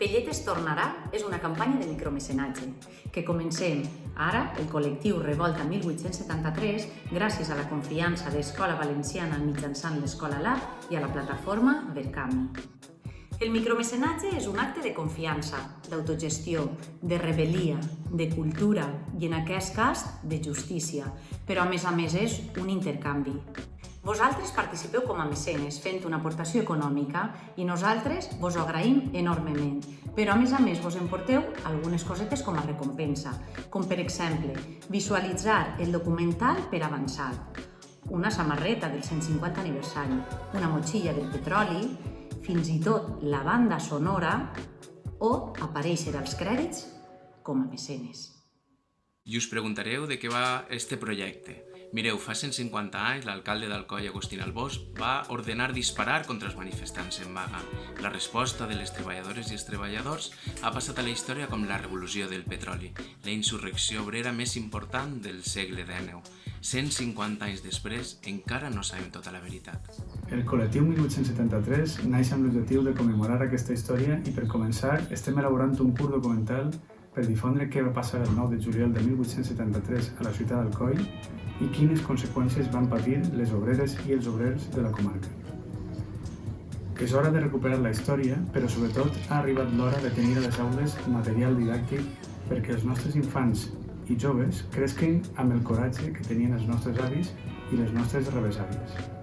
Pelletes Tornarà és una campanya de micromecenatge que comencem ara, el col·lectiu Revolta 1873, gràcies a la confiança d'Escola Valenciana mitjançant l'Escola Lab i a la plataforma Verkami. El micromecenatge és un acte de confiança, d'autogestió, de rebel·lia, de cultura i, en aquest cas, de justícia, però a més és un intercanvi. Vosaltres participeu com a mecenes fent una aportació econòmica i nosaltres vos ho agraïm enormement, però a més vos emporteu algunes cosetes com a recompensa, com per exemple visualitzar el documental per avançar, una samarreta del 150 aniversari, una motxilla del petroli, fins i tot la banda sonora o aparèixer als crèdits com a mecenes. I us preguntareu de què va este projecte. Mireu, fa 150 anys l'alcalde d'Alcoi, Agustín Albós, va ordenar disparar contra els manifestants en vaga. La resposta de les treballadores i els treballadors ha passat a la història com la revolució del petroli, la insurrecció obrera més important del segle XIX. 150 anys després, encara no sabem tota la veritat. El col·lectiu 1873 naix amb l'objectiu de commemorar aquesta història i per començar estem elaborant un curt documental per difondre què va passar el 9 de juliol de 1873 a la ciutat d'Alcoi i quines conseqüències van patir les obreres i els obrers de la comarca. És hora de recuperar la història, però sobretot ha arribat l'hora de tenir a les aules material didàctic perquè els nostres infants i joves cresquen amb el coratge que tenien els nostres avis i les nostres rebesavis.